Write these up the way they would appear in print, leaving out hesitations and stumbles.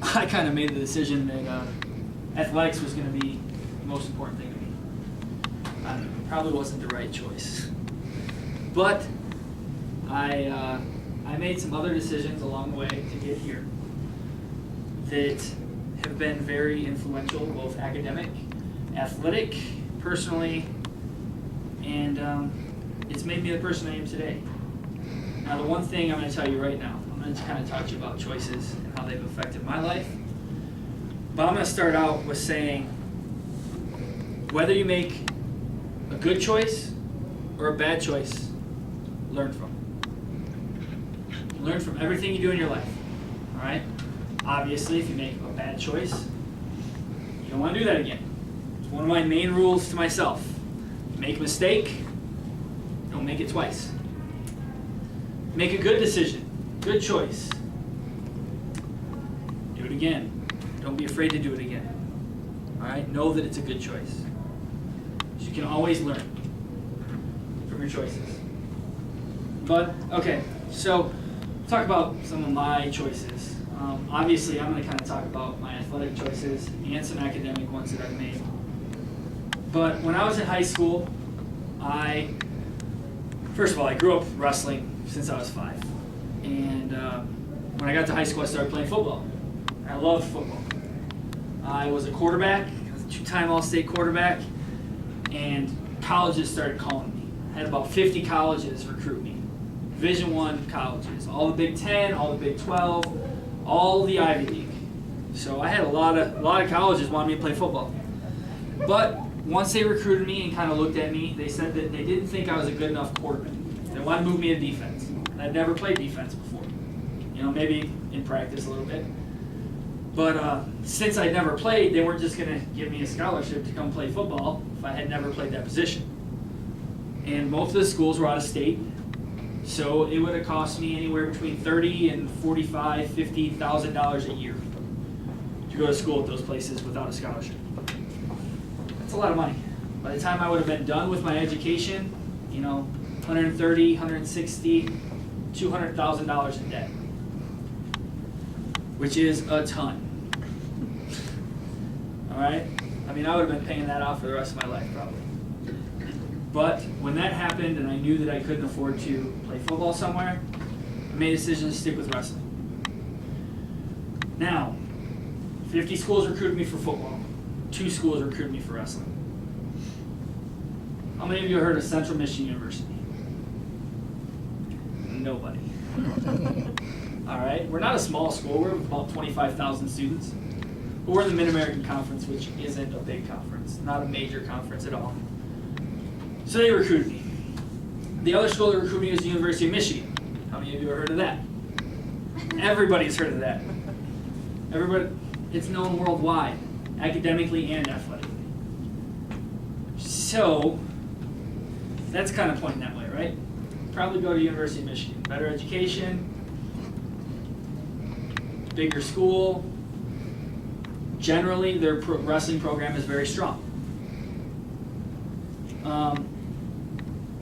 I kind of made the decision that athletics was going to be the most important thing to me. Probably wasn't the right choice. But I made some other decisions along the way to get here that have been very influential, both academic, athletic, personally, and it's made me the person I am today. Now, the one thing I'm going to tell you right now, I'm going to kind of talk to you about choices and how they've affected my life. But I'm going to start out with saying, whether you make a good choice or a bad choice, learn from it. Learn from everything you do in your life. All right? Obviously, if you make a bad choice, you don't want to do that again. It's one of my main rules to myself. Make a mistake, don't make it twice. Make a good decision, good choice. Do it again. Don't be afraid to do it again. All right? Know that it's a good choice. You can always learn from your choices. But, okay, so talk about some of my choices. Obviously, I'm going to kind of talk about my athletic choices and some academic ones that I've made. But when I was in high school, first of all, I grew up wrestling since I was 5. And when I got to high school, I started playing football. I loved football. I was a quarterback. I was a 2-time All-State quarterback. And colleges started calling me. I had about 50 colleges recruit me. Division I colleges. All the Big 10, all the Big 12, all the Ivy League. So I had a lot of colleges wanted me to play football. But once they recruited me and kind of looked at me, they said that they didn't think I was a good enough quarterback. They wanted to move me to defense. And I'd never played defense before. You know, maybe in practice a little bit. But since I'd never played, they weren't just going to give me a scholarship to come play football if I had never played that position. And most of the schools were out of state, so it would have cost me anywhere between $30,000 and $45,000, $50,000 a year to go to school at those places without a scholarship. That's a lot of money. By the time I would have been done with my education, you know, $130,000, $160,000, $200,000 in debt, which is a ton. All right? I mean, I would have been paying that off for the rest of my life, probably. But when that happened and I knew that I couldn't afford to play football somewhere, I made a decision to stick with wrestling. Now, 50 schools recruited me for football. 2 schools recruited me for wrestling. How many of you have heard of Central Michigan University? Nobody. All right, we're not a small school. We're about 25,000 students. But we're in the Mid-American Conference, which isn't a big conference, not a major conference at all. So they recruited me. The other school that recruited me was the University of Michigan. How many of you have heard of that? Everybody's heard of that. Everybody, it's known worldwide, academically and athletically. So that's kind of pointing that way, right? Probably go to University of Michigan. Better education, bigger school. Generally, their wrestling program is very strong.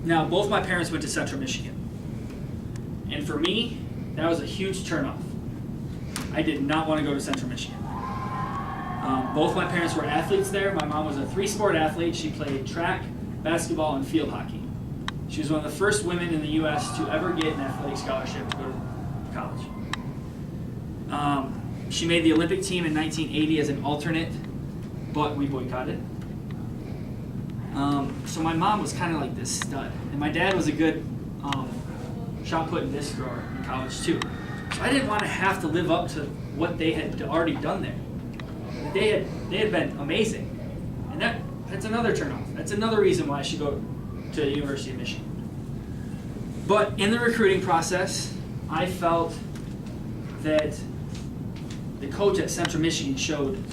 Now, both my parents went to Central Michigan. And for me, that was a huge turnoff. I did not want to go to Central Michigan. Both my parents were athletes there. My mom was a 3-sport athlete. She played track, basketball, and field hockey. She was one of the first women in the U.S. to ever get an athletic scholarship to go to college. She made the Olympic team in 1980 as an alternate, but we boycotted. So my mom was kind of like this stud. And my dad was a good shot put and disc thrower in college too. So I didn't want to have to live up to what they had already done there. They had been amazing. And that's another turnoff. That's another reason why I should go to the University of Michigan. But in the recruiting process, I felt that the coach at Central Michigan showed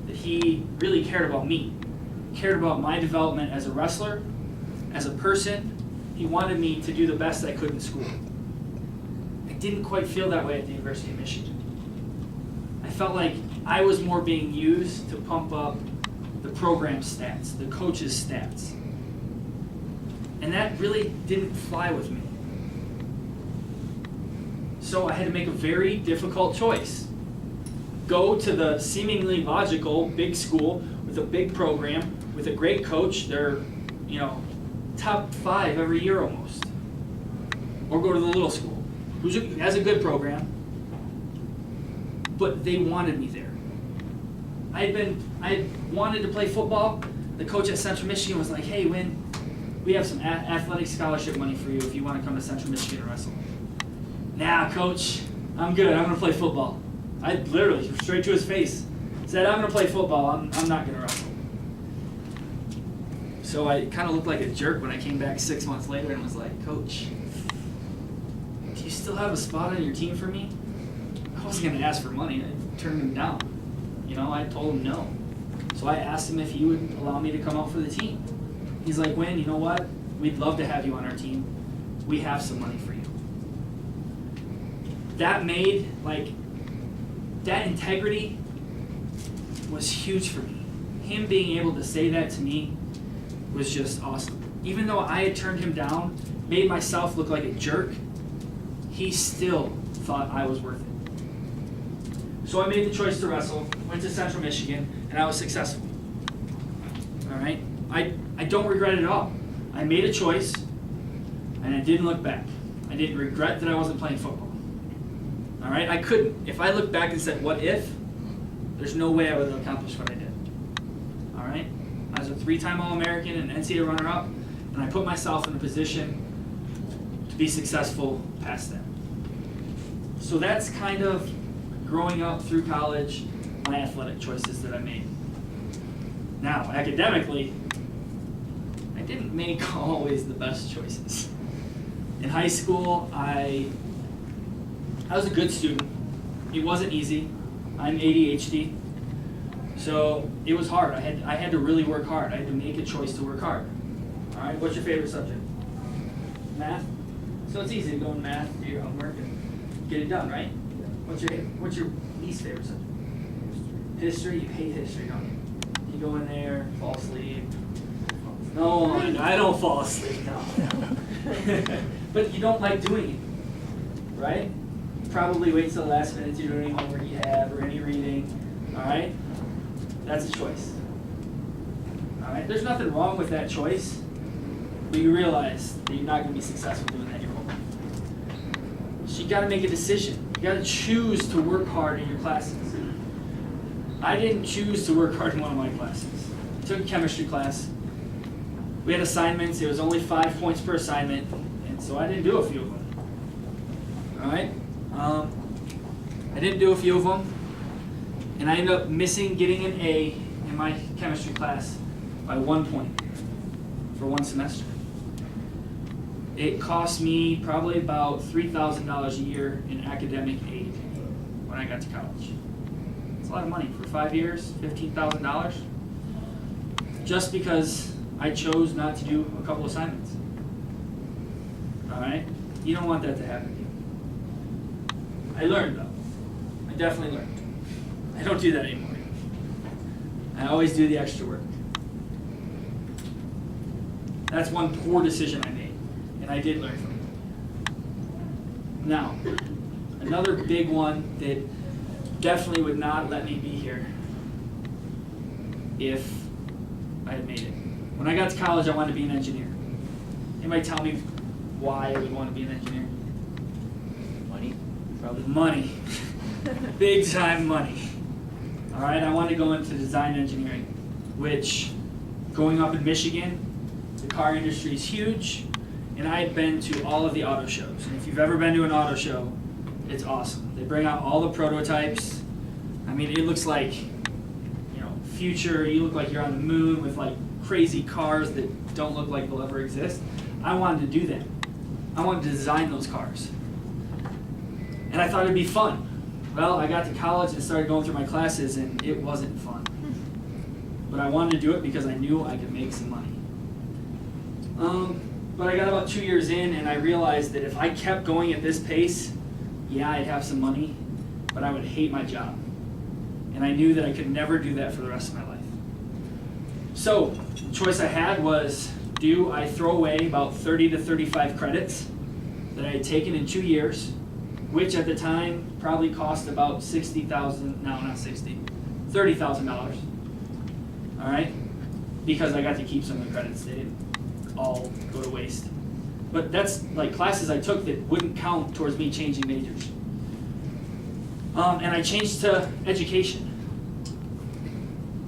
that he really cared about me, cared about my development as a wrestler, as a person. He wanted me to do the best I could in school. I didn't quite feel that way at the University of Michigan. I felt like I was more being used to pump up the program stats, the coach's stats. And that really didn't fly with me. So I had to make a very difficult choice. Go to the seemingly logical big school with a big program, with a great coach. They're, top 5 every year almost. Or go to the little school, has a good program, but they wanted me there. I wanted to play football. The coach at Central Michigan was like, "Hey, Wynn, we have some athletic scholarship money for you if you want to come to Central Michigan and wrestle." "Nah, coach, I'm good. I'm going to play football." I literally, straight to his face, said, "I'm going to play football. I'm not going to wrestle." So I kind of looked like a jerk when I came back 6 months later and was like, "Coach, do you still have a spot on your team for me?" I wasn't going to ask for money. I turned him down. I told him no. So I asked him if he would allow me to come out for the team. He's like, "Wynn, you know what? We'd love to have you on our team. We have some money for you." That made, that integrity was huge for me. Him being able to say that to me was just awesome. Even though I had turned him down, made myself look like a jerk, he still thought I was worth it. So I made the choice to wrestle, went to Central Michigan, and I was successful. All right? I don't regret it at all. I made a choice, and I didn't look back. I didn't regret that I wasn't playing football. All right? I couldn't. If I looked back and said, "What if?" there's no way I would have accomplished what I did. All right? I was a 3-time All-American and NCAA runner-up, and I put myself in a position to be successful past that. So that's kind of growing up through college, my athletic choices that I made. Now, academically, I didn't make always the best choices. In high school, I was a good student. It wasn't easy. I'm ADHD. So it was hard. I had to really work hard. I had to make a choice to work hard. All right, what's your favorite subject? Math? So it's easy to go in math, do your homework, and get it done, right? What's your least favorite subject? History? You hate history, don't you? You go in there, fall asleep. No, I don't fall asleep, no. But you don't like doing it, right? You probably wait till the last minute to do any homework you have or any reading, all right? That's a choice. All right? There's nothing wrong with that choice, but you realize that you're not going to be successful doing that your whole life. So you got to make a decision. You got to choose to work hard in your classes. I didn't choose to work hard in one of my classes. I took a chemistry class. We had assignments. It was only 5 points per assignment, and so I didn't do a few of them. All right? I didn't do a few of them. And I ended up getting an A in my chemistry class by 1 point for one semester. It cost me probably about $3,000 a year in academic aid when I got to college. It's a lot of money for 5 years, $15,000, just because I chose not to do a couple assignments. All right? You don't want that to happen to you. I learned, though. I definitely learned. I don't do that anymore. I always do the extra work. That's one poor decision I made, and I did learn from it. Now, another big one that definitely would not let me be here if I had made it. When I got to college, I wanted to be an engineer. Anybody tell me why I would want to be an engineer? Money, probably. Money. Big time money. All right, I wanted to go into design engineering, which, growing up in Michigan, the car industry is huge, and I had been to all of the auto shows. And if you've ever been to an auto show, it's awesome. They bring out all the prototypes. I mean, it looks like, future. You look like you're on the moon with like crazy cars that don't look like they'll ever exist. I wanted to do that. I wanted to design those cars. And I thought it'd be fun. Well, I got to college and started going through my classes, and it wasn't fun. But I wanted to do it because I knew I could make some money. But I got about 2 years in, and I realized that if I kept going at this pace, yeah, I'd have some money, but I would hate my job. And I knew that I could never do that for the rest of my life. So the choice I had was, do I throw away about 30 to 35 credits that I had taken in 2 years which at the time probably cost about $60,000, no, not 60, $30,000. All right, because I got to keep some of the credits. They didn't all go to waste. But that's like classes I took that wouldn't count towards me changing majors. And I changed to education.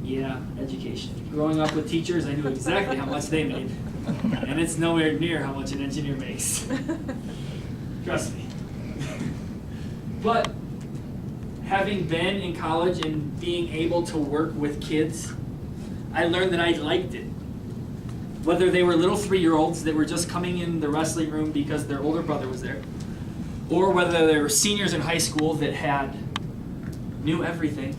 Yeah, education. Growing up with teachers, I knew exactly how much they made. And it's nowhere near how much an engineer makes. Trust me. But having been in college and being able to work with kids, I learned that I liked it. Whether they were little 3-year-olds that were just coming in the wrestling room because their older brother was there, or whether they were seniors in high school that knew everything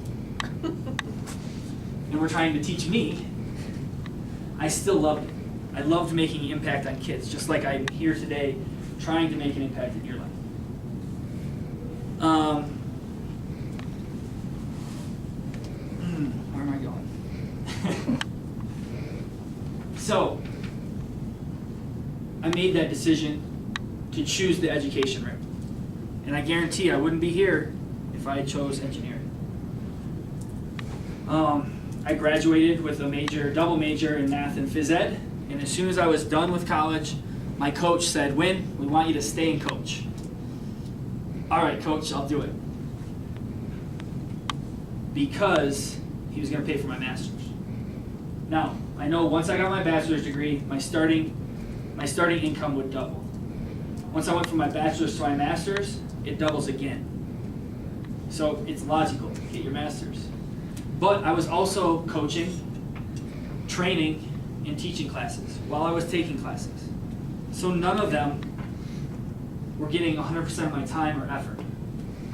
and were trying to teach me, I still loved it. I loved making an impact on kids, just like I'm here today trying to make an impact in your life. Where am I going? So, I made that decision to choose the education route. And I guarantee I wouldn't be here if I had chose engineering. I graduated with a double major in math and phys ed. And as soon as I was done with college, my coach said, "Wynn, we want you to stay and coach." All right, coach, I'll do it. Because he was going to pay for my master's. Now, I know once I got my bachelor's degree, my starting income would double. Once I went from my bachelor's to my master's, it doubles again. So it's logical, get your master's. But I was also coaching, training, and teaching classes while I was taking classes. So none of them were getting 100% of my time or effort.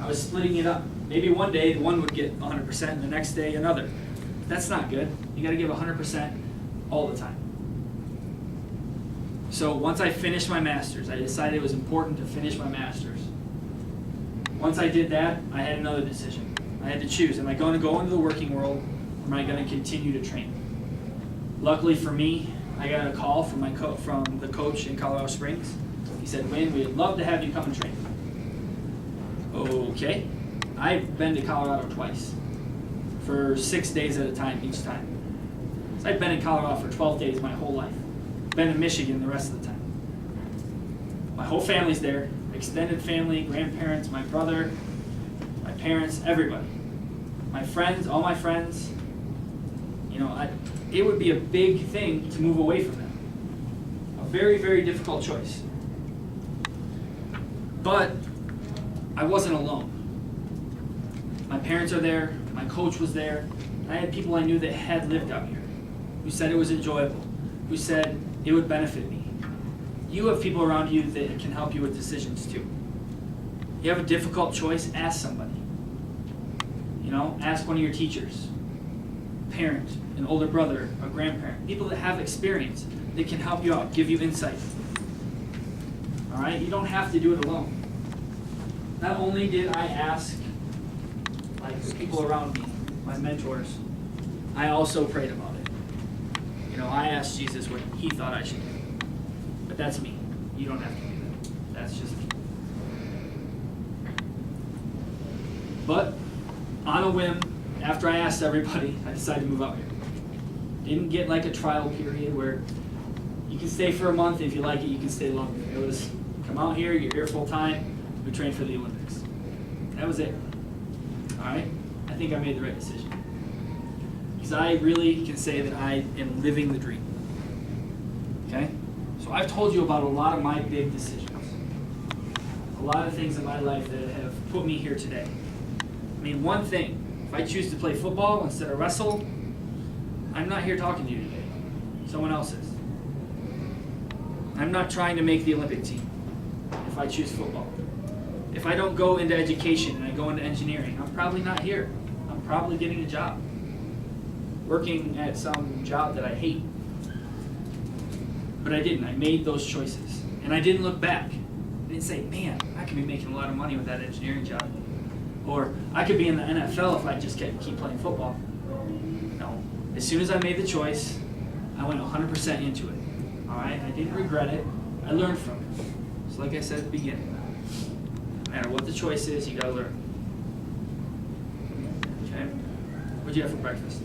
I was splitting it up. Maybe one day one would get 100% and the next day another. That's not good. You gotta give 100% all the time. So once I finished my master's, I decided it was important to finish my master's. Once I did that, I had another decision. I had to choose, am I going to go into the working world, or am I going to continue to train? Luckily for me, I got a call from the coach in Colorado Springs. He said, "Wynn, we'd love to have you come and train." Okay. I've been to Colorado twice for 6 days at a time each time. So I've been in Colorado for 12 days my whole life. Been in Michigan the rest of the time. My whole family's there, extended family, grandparents, my brother, my parents, everybody. My friends, all my friends. You know, it would be a big thing to move away from them. A very, very difficult choice. But I wasn't alone. My parents are there, my coach was there, I had people I knew that had lived out here, who said it was enjoyable, who said it would benefit me. You have people around you that can help you with decisions too. You have a difficult choice, ask somebody. You know, ask one of your teachers, parent, an older brother, a grandparent, people that have experience that can help you out, give you insight. All right, you don't have to do it alone. Not only did I ask the people around me, my mentors, I also prayed about it. You know, I asked Jesus what he thought I should do. But that's me. You don't have to do that. That's just me. But on a whim, after I asked everybody, I decided to move out here. Didn't get like a trial period where you can stay for a month. If you like it, you can stay longer. It was, come out here, you're here full time, we train for the Olympics. That was it. All right? I think I made the right decision. Because I really can say that I am living the dream. Okay? So I've told you about a lot of my big decisions. A lot of things in my life that have put me here today. I mean, one thing, if I choose to play football instead of wrestle, I'm not here talking to you today. Someone else is. I'm not trying to make the Olympic team if I choose football. If I don't go into education and I go into engineering, I'm probably not here. I'm probably getting a job. Working at some job that I hate. But I didn't. I made those choices. And I didn't look back. I didn't say, man, I could be making a lot of money with that engineering job. Or I could be in the NFL if I just keep playing football. No. As soon as I made the choice, I went 100% into it. All right? I didn't regret it. I learned from it. So like I said at the beginning, No matter what the choice is, you gotta learn. Okay? What'd you have for breakfast?